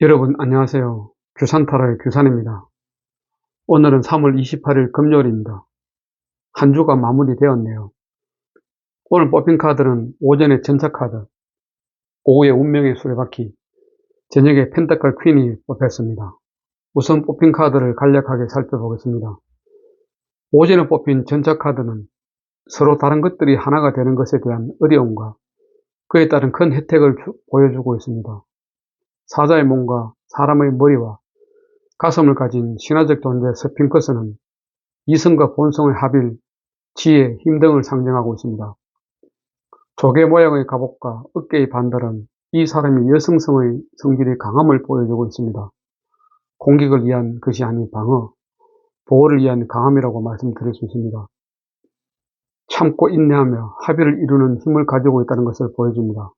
여러분 안녕하세요. 규산타로의 규산입니다. 오늘은 3월 28일 금요일입니다. 한 주가 마무리되었네요. 오늘 뽑힌 카드는 오전에 전차카드, 오후에 운명의 수레바퀴, 저녁에 펜타클 퀸이 뽑혔습니다. 우선 뽑힌 카드를 간략하게 살펴보겠습니다. 오전에 뽑힌 전차카드는 서로 다른 것들이 하나가 되는 것에 대한 어려움과 그에 따른 큰 혜택을 보여주고 있습니다. 사자의 몸과 사람의 머리와 가슴을 가진 신화적 존재 스핑크스는 이성과 본성의 합일, 지혜, 힘 등을 상징하고 있습니다. 조개 모양의 갑옷과 어깨의 반달은 이 사람이 여성성의 성질이 강함을 보여주고 있습니다. 공격을 위한 것이 아닌 방어, 보호를 위한 강함이라고 말씀드릴 수 있습니다. 참고 인내하며 합의를 이루는 힘을 가지고 있다는 것을 보여줍니다.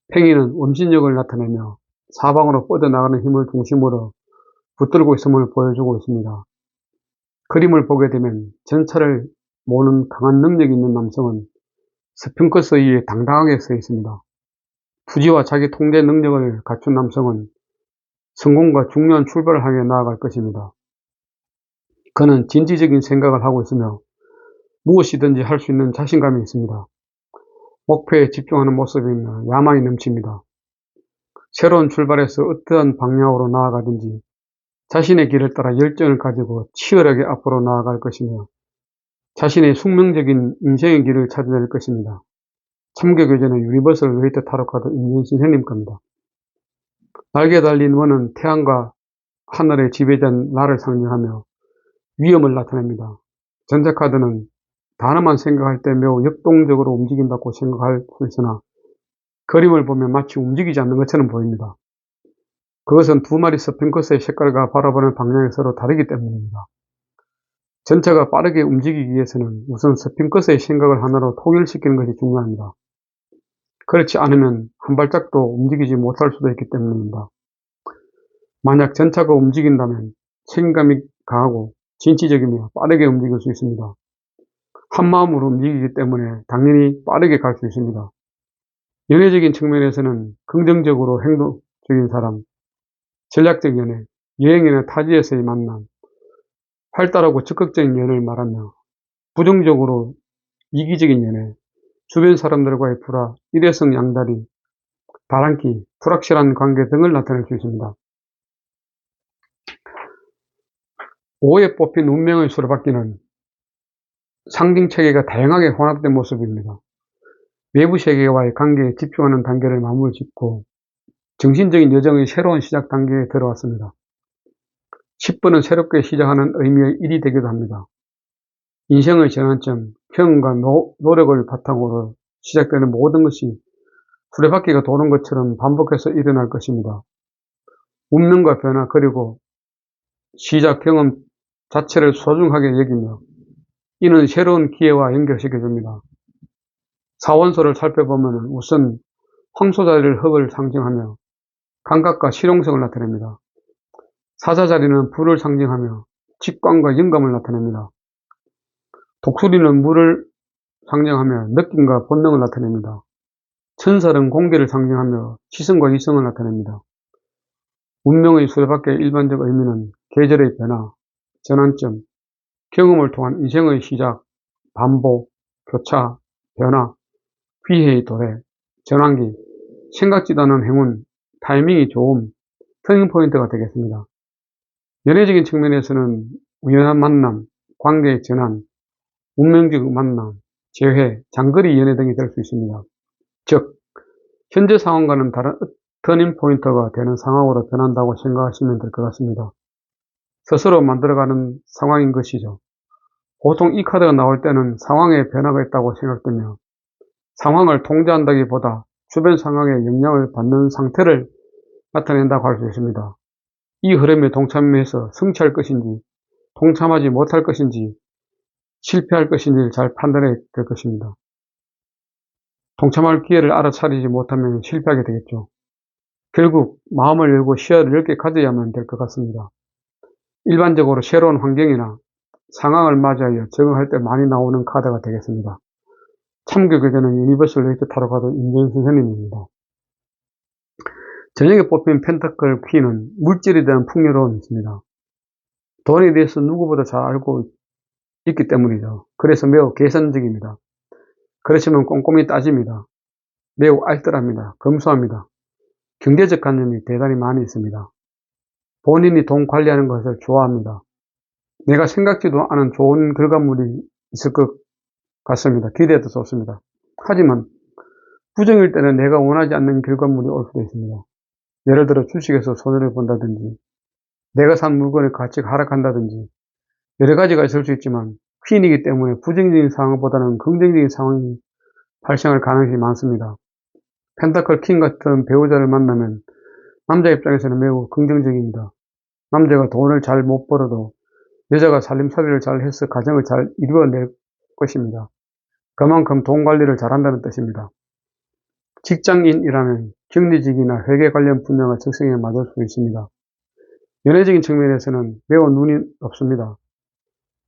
팽이는 원심력을 나타내며 사방으로 뻗어나가는 힘을 중심으로 붙들고 있음을 보여주고 있습니다. 그림을 보게 되면 전차를 모는 강한 능력이 있는 남성은 스핑크스 위에 당당하게 서 있습니다. 부지와 자기 통제 능력을 갖춘 남성은 성공과 중요한 출발을 향해 나아갈 것입니다. 그는 진취적인 생각을 하고 있으며 무엇이든지 할 수 있는 자신감이 있습니다. 목표에 집중하는 모습이며 야망이 넘칩니다. 새로운 출발에서 어떠한 방향으로 나아가든지 자신의 길을 따라 열정을 가지고 치열하게 앞으로 나아갈 것이며 자신의 숙명적인 인생의 길을 찾아낼 것입니다. 참교교재는 유니버설 웨이트 타로카드 임진신 선생님 겁니다. 날개 달린 원은 태양과 하늘의 지배자인 나를 상징하며 위험을 나타냅니다. 전자카드는 단어만 생각할 때 매우 역동적으로 움직인다고 생각할 수 있으나 그림을 보면 마치 움직이지 않는 것처럼 보입니다. 그것은 두 마리 스핑크스의 색깔과 바라보는 방향이 서로 다르기 때문입니다. 전차가 빠르게 움직이기 위해서는 우선 스핑크스의 생각을 하나로 통일시키는 것이 중요합니다. 그렇지 않으면 한 발짝도 움직이지 못할 수도 있기 때문입니다. 만약 전차가 움직인다면 책임감이 강하고 진취적이며 빠르게 움직일 수 있습니다. 한마음으로 움직이기 때문에 당연히 빠르게 갈 수 있습니다. 연애적인 측면에서는 긍정적으로 행동적인 사람, 전략적 연애, 여행이나 타지에서의 만남, 활달하고 적극적인 연애를 말하며 부정적으로 이기적인 연애, 주변 사람들과의 불화, 일회성 양다리, 바람기, 불확실한 관계 등을 나타낼 수 있습니다. 오후에 뽑힌 운명의 수레바퀴는 상징체계가 다양하게 혼합된 모습입니다. 외부 세계와의 관계에 집중하는 단계를 마무리 짓고 정신적인 여정의 새로운 시작 단계에 들어왔습니다. 10번은 새롭게 시작하는 의미의 1이 되기도 합니다. 인생의 전환점, 경험과 노력을 바탕으로 시작되는 모든 것이 수레바퀴가 도는 것처럼 반복해서 일어날 것입니다. 운명과 변화 그리고 시작 경험 자체를 소중하게 여기며 이는 새로운 기회와 연결시켜줍니다. 사원소를 살펴보면 우선 황소자리를 흙을 상징하며 감각과 실용성을 나타냅니다. 사자자리는 불을 상징하며 직관과 영감을 나타냅니다. 독수리는 물을 상징하며 느낌과 본능을 나타냅니다. 천설은 공기를 상징하며 시선과 이성을 나타냅니다. 운명의 수레바퀴의 일반적 의미는 계절의 변화, 전환점, 경험을 통한 인생의 시작, 반복, 교차, 변화, 기회의 도래, 전환기, 생각지도 않은 행운, 타이밍이 좋음, 터닝포인트가 되겠습니다. 연애적인 측면에서는 우연한 만남, 관계의 전환, 운명적 만남, 재회, 장거리 연애 등이 될 수 있습니다. 즉, 현재 상황과는 다른 터닝포인트가 되는 상황으로 변한다고 생각하시면 될 것 같습니다. 스스로 만들어가는 상황인 것이죠. 보통 이 카드가 나올 때는 상황에 변화가 있다고 생각되며 상황을 통제한다기보다 주변 상황에 영향을 받는 상태를 나타낸다고 할 수 있습니다. 이 흐름에 동참해서 성취할 것인지 동참하지 못할 것인지 실패할 것인지를 잘 판단해야 될 것입니다. 동참할 기회를 알아차리지 못하면 실패하게 되겠죠. 결국 마음을 열고 시야를 넓게 가져야만 될 것 같습니다. 일반적으로 새로운 환경이나 상황을 맞이하여 적응할 때 많이 나오는 카드가 되겠습니다. 참교교재는 유니버설 웨이트 타로카드 임진신 선생님입니다. 저녁에 뽑힌 펜타클 퀸은 물질에 대한 풍요로움이 있습니다. 돈에 대해서 누구보다 잘 알고 있기 때문이죠. 그래서 매우 계산적입니다. 그렇지만 꼼꼼히 따집니다. 매우 알뜰합니다. 검소합니다. 경제적 관념이 대단히 많이 있습니다. 본인이 돈 관리하는 것을 좋아합니다. 내가 생각지도 않은 좋은 결과물이 있을 것 같습니다. 기대해도 좋습니다. 하지만 부정일 때는 내가 원하지 않는 결과물이 올 수도 있습니다. 예를 들어 주식에서 손해를 본다든지 내가 산 물건의 가치가 하락한다든지 여러 가지가 있을 수 있지만 퀸이기 때문에 부정적인 상황보다는 긍정적인 상황이 발생할 가능성이 많습니다. 펜타클 킹 같은 배우자를 만나면 남자 입장에서는 매우 긍정적입니다. 남자가 돈을 잘 못 벌어도 여자가 살림살이를 잘 해서 가정을 잘 이루어낼 것입니다. 그만큼 돈 관리를 잘한다는 뜻입니다. 직장인이라면 격리직이나 회계 관련 분야가 적성에 맞을 수 있습니다. 연애적인 측면에서는 매우 눈이 없습니다.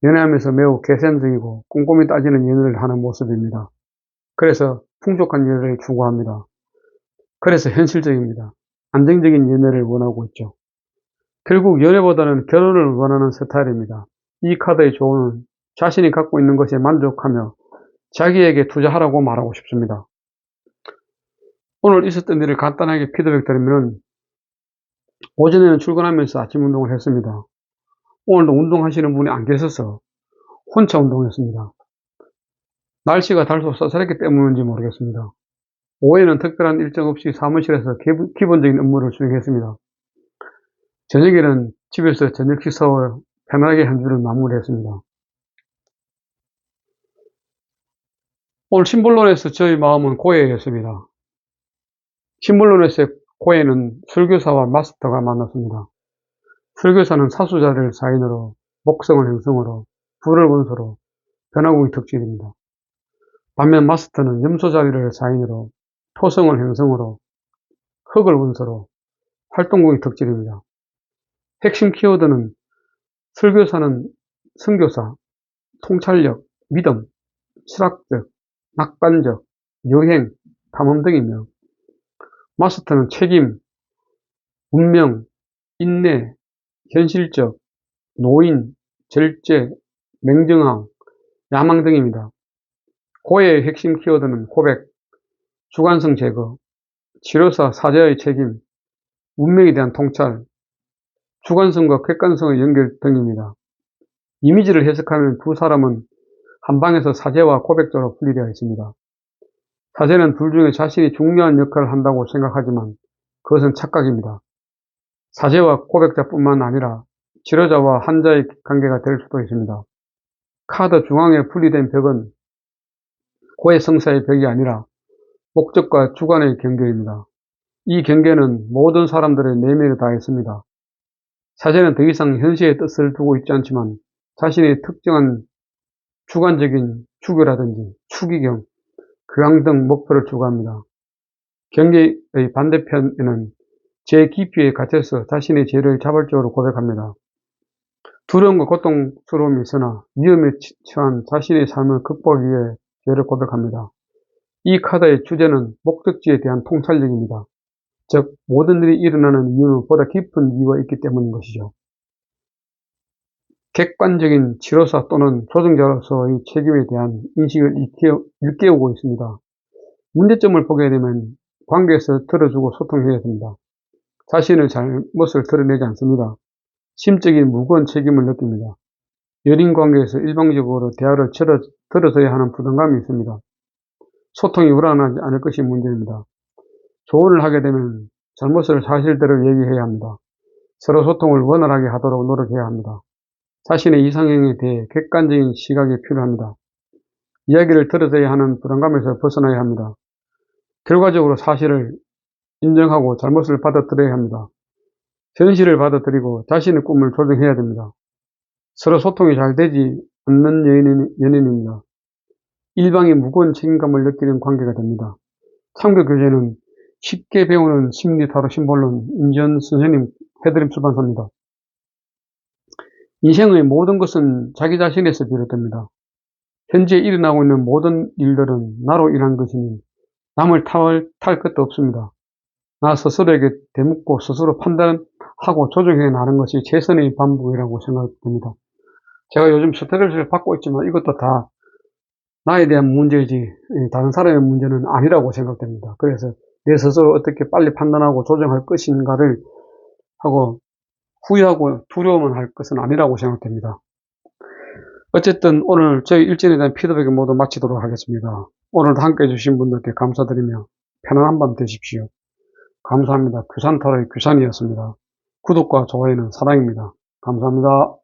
연애하면서 매우 계산적이고 꼼꼼히 따지는 연애를 하는 모습입니다. 그래서 풍족한 연애를 추구합니다. 그래서 현실적입니다. 안정적인 연애를 원하고 있죠. 결국 연애보다는 결혼을 원하는 스타일입니다. 이 카드의 조언은 자신이 갖고 있는 것에 만족하며 자기에게 투자하라고 말하고 싶습니다. 오늘 있었던 일을 간단하게 피드백 드리면 오전에는 출근하면서 아침 운동을 했습니다. 오늘도 운동하시는 분이 안 계셔서 혼자 운동했습니다. 날씨가 다소 쌀쌀했기 때문인지 모르겠습니다. 오후에는 특별한 일정 없이 사무실에서 기본적인 업무를 수행했습니다. 저녁에는 집에서 저녁 식사와 편하게 한 주를 마무리했습니다. 오늘 신불론에서 저희 마음은 고해였습니다. 신불론에서의 고해는 설교사와 마스터가 만났습니다. 설교사는 사수자를 사인으로, 목성을 행성으로, 불을 원소로, 변화공이 덕질입니다. 반면 마스터는 염소자리를 사인으로, 토성을 행성으로, 흙을 원소로, 활동공이 덕질입니다. 핵심 키워드는 설교사는 선교사, 통찰력, 믿음, 철학적, 낙관적, 여행, 탐험 등이며 마스터는 책임, 운명, 인내, 현실적, 노인, 절제, 맹정함, 야망 등입니다. 고해의 핵심 키워드는 고백, 주관성 제거, 치료사 사제의 책임, 운명에 대한 통찰, 주관성과 객관성의 연결 등입니다. 이미지를 해석하면 두 사람은 한 방에서 사제와 고백자로 분리되어 있습니다. 사제는 둘 중에 자신이 중요한 역할을 한다고 생각하지만 그것은 착각입니다. 사제와 고백자뿐만 아니라 치료자와 환자의 관계가 될 수도 있습니다. 카드 중앙에 분리된 벽은 고해성사의 벽이 아니라 목적과 주관의 경계입니다. 이 경계는 모든 사람들의 내면에 다 있습니다. 사제는 더 이상 현실의 뜻을 두고 있지 않지만 자신의 특정한 주관적인 주교라든지 추기경, 교황 등 목표를 추구합니다. 경계의 반대편에는 죄 깊이에 갇혀서 자신의 죄를 자발적으로 고백합니다. 두려움과 고통스러움이 있으나 위험에 처한 자신의 삶을 극복하기 위해 죄를 고백합니다. 이 카드의 주제는 목적지에 대한 통찰력입니다. 즉 모든 일이 일어나는 이유는 보다 깊은 이유가 있기 때문인 것이죠. 객관적인 치료사 또는 조정자로서의 책임에 대한 인식을 일깨우고 있습니다. 문제점을 보게 되면 관계에서 들어주고 소통해야 됩니다. 자신의 잘못을 드러내지 않습니다. 심적인 무거운 책임을 느낍니다. 연인 관계에서 일방적으로 대화를 들어줘야 하는 부담감이 있습니다. 소통이 우러나지 않을 것이 문제입니다. 조언을 하게 되면 잘못을 사실대로 얘기해야 합니다. 서로 소통을 원활하게 하도록 노력해야 합니다. 자신의 이상형에 대해 객관적인 시각이 필요합니다. 이야기를 들어줘야 하는 부담감에서 벗어나야 합니다. 결과적으로 사실을 인정하고 잘못을 받아들여야 합니다. 현실을 받아들이고 자신의 꿈을 조정해야 됩니다. 서로 소통이 잘 되지 않는 연인입니다. 일방이 무거운 책임감을 느끼는 관계가 됩니다. 참고 교재는 쉽게 배우는 심리 타로 심볼론 임지연 선생님 해드림 출판사입니다. 인생의 모든 것은 자기 자신에서 비롯됩니다. 현재 일어나고 있는 모든 일들은 나로 인한 것이니 남을 탈 것도 없습니다. 나 스스로에게 되묻고 스스로 판단하고 조정해 나가는 것이 최선의 방법이라고 생각됩니다. 제가 요즘 스트레스를 받고 있지만 이것도 다 나에 대한 문제이지 다른 사람의 문제는 아니라고 생각됩니다. 그래서 내 스스로 어떻게 빨리 판단하고 조정할 것인가를 하고 후회하고 두려워만 할 것은 아니라고 생각됩니다. 어쨌든 오늘 저희 일진에 대한 피드백을 모두 마치도록 하겠습니다. 오늘도 함께 해주신 분들께 감사드리며 편안한 밤 되십시오. 감사합니다. 규산타로의 규산이었습니다. 구독과 좋아요는 사랑입니다. 감사합니다.